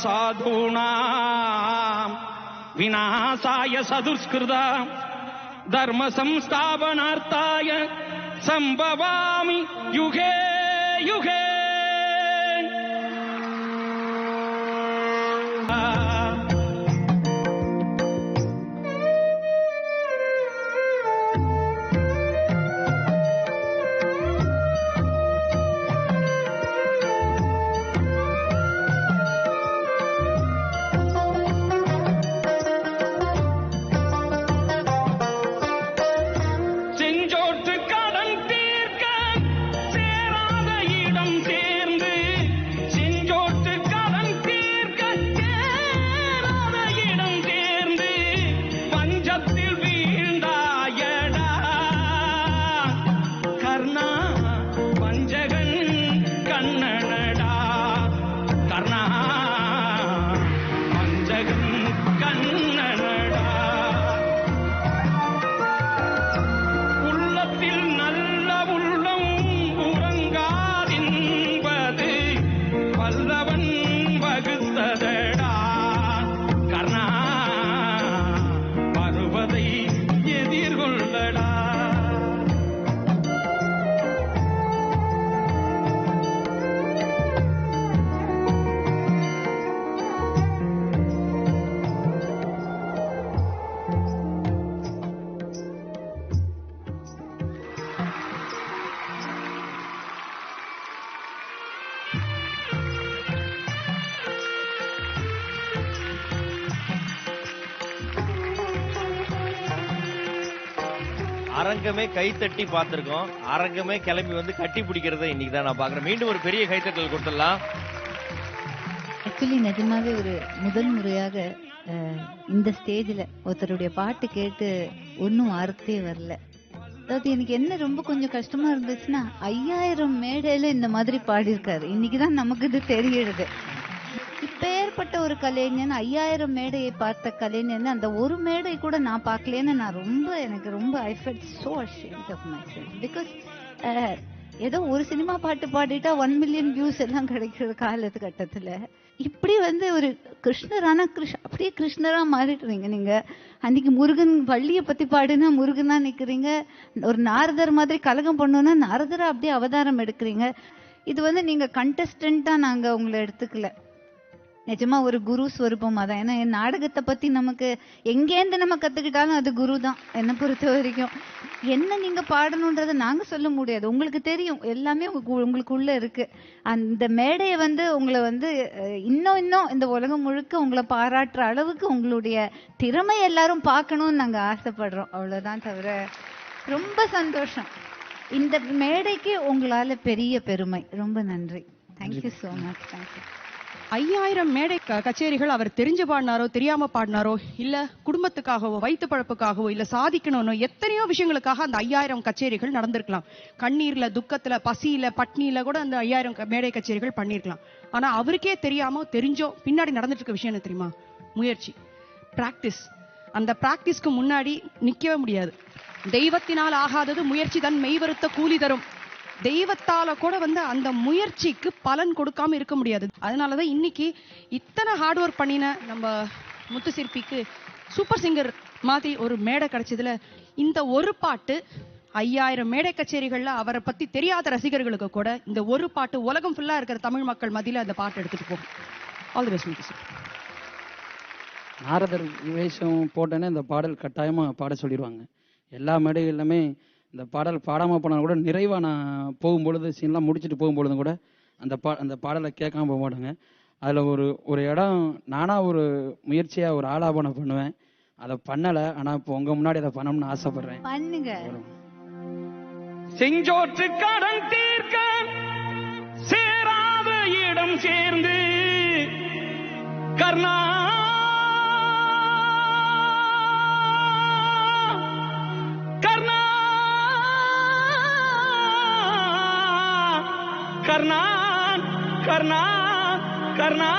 साधूनां विनाशाय सदुष्कृता धर्म संस्थापनार्थाय संभवामि युगे युगे। அரங்கமே கைத்தட்டி பார்த்திருக்கோம். அரங்கமே கிளம்பி வந்து கட்டி பிடிக்கிறத இன்னைக்கு தான் நான் பாக்குறேன். மீண்டும் ஒரு பெரிய கைத்தட்டல் கொடுத்துடலாம். ஆக்சுவலி நிஜமாவே ஒரு முதல் முறையாக இந்த ஸ்டேஜ்ல ஒருத்தருடைய பாட்டு கேட்டு ஒன்னும் வார்த்தையே வரல. அதாவது எனக்கு என்ன ரொம்ப கொஞ்சம் கஷ்டமா இருந்துச்சுன்னா 5000 மேடையில இந்த மாதிரி பாடியிருக்காரு. இன்னைக்குதான் நமக்கு இது தெரியுது. இப்பேற்பட்ட ஒரு கலைஞன் 5000 மேடையை பார்த்த கலைஞன் அந்த ஒரு மேடை கூட நான் பார்க்கலன்னு எனக்கு ரொம்ப I felt so ashamed of myself. Because ஏதோ ஒரு சினிமா பாட்டு பாடிட்டா 1 மில்லியன் வியூஸ் எல்லாம் கிடைக்கிற காலகட்டத்துல இப்படி வந்து ஒரு கிருஷ்ணரான அப்படியே கிருஷ்ணரா மாறிடுறீங்க நீங்க. அன்னைக்கு முருகன் வள்ளியை பத்தி பாடுனா முருகனா நிக்கிறீங்க. ஒரு நாரதர் மாதிரி கலகம் பண்ணோம்னா நாரதரா அப்படியே அவதாரம் எடுக்கிறீங்க. இது வந்து நீங்க கண்டஸ்டன்டா நாங்க உங்களை எடுத்துக்கல. நிஜமா ஒரு குரு ஸ்வரூபமா தான். ஏன்னா என் நாடகத்தை பத்தி நமக்கு எங்கேருந்து நம்ம கத்துக்கிட்டாலும் அது குரு தான் என்னை பொறுத்த வரைக்கும். என்ன நீங்க பாடணுன்றதை நாங்க சொல்ல முடியாது. உங்களுக்கு தெரியும், எல்லாமே உங்களுக்குள்ள இருக்கு. அந்த மேடையை வந்து உங்களை வந்து இன்னும் இந்த உலகம் முழுக்க உங்களை பாராட்டுற அளவுக்கு உங்களுடைய திறமை எல்லாரும் பார்க்கணும்னு நாங்க ஆசைப்படுறோம். அவ்வளவுதான் தவிர ரொம்ப சந்தோஷம். இந்த மேடைக்கு உங்களால பெரிய பெருமை. ரொம்ப நன்றி. Thank you so much. தேங்க்யூ. 5000 மேடை கச்சேரிகள் அவர் தெரிஞ்சு பாடினாரோ தெரியாம பாடினாரோ இல்ல குடும்பத்துக்காகவோ வயிற்று பழப்புக்காகவோ இல்ல சாதிக்கணும்னோ எத்தனையோ விஷயங்களுக்காக அந்த 5000 கச்சேரிகள் நடந்திருக்கலாம். கண்ணீர்ல, துக்கத்துல, பசியில, பட்னியில கூட அந்த 5000 மேடை கச்சேரிகள் பண்ணிருக்கலாம். ஆனா அவருக்கே தெரியாமோ தெரிஞ்சோ பின்னாடி நடந்துட்டு இருக்க விஷயம் என்ன தெரியுமா? முயற்சி, பிராக்டிஸ். அந்த பிராக்டிஸ்க்கு முன்னாடி நிக்கவே முடியாது. தெய்வத்தினால் ஆகாதது முயற்சி தான் மெய்வருத்த கூலி தரும். தெய்வத்தால கூட வந்து அந்த முயற்சிக்கு பலன் கொடுக்காம இருக்க முடியாது. அதனாலதான் இன்னைக்கு இத்தனை ஹார்ட் ஒர்க் பண்ணின நம்ம முத்து சிற்பிக்கு சூப்பர் சிங்கர் மாதிரி ஒரு மேடை கிடைச்சதுல இந்த ஒரு பாட்டு 5000 மேடை கச்சேரிகள்ல அவரை பத்தி தெரியாத ரசிகர்களுக்கு கூட இந்த ஒரு பாட்டு உலகம் ஃபுல்லா இருக்கிற தமிழ் மக்கள் மத்தியில அந்த பாட்டு எடுத்துட்டு போகும். ஆல் தி பெஸ்ட் முத்து சிற்பி. நாரதர் வேஷம் போட்டோன்னே இந்த பாடல் கட்டாயமா பாட சொல்லிடுவாங்க. எல்லா மேடைகளிலுமே இந்த பாடல் பாடாமல் போனால் கூட நிறைவாக நான் போகும்பொழுது சீன்லாம் முடிச்சுட்டு போகும்பொழுதும் கூட அந்த பாடலை கேட்காம போக மாட்டாங்க. அதில் ஒரு இடம் நானாக ஒரு முயற்சியாக ஒரு ஆலாபனம் பண்ணுவேன். அதை பண்ணலை. ஆனால் இப்போ உங்கள் முன்னாடி அதை பண்ணணும்னு ஆசைப்படுறேன். பண்ணுங்க. செஞ்சோற்று கடன் தீர்க்க சேராத இடம் சேர்ந்து கர்ணா கர்ணா கர்ணா கர்ணா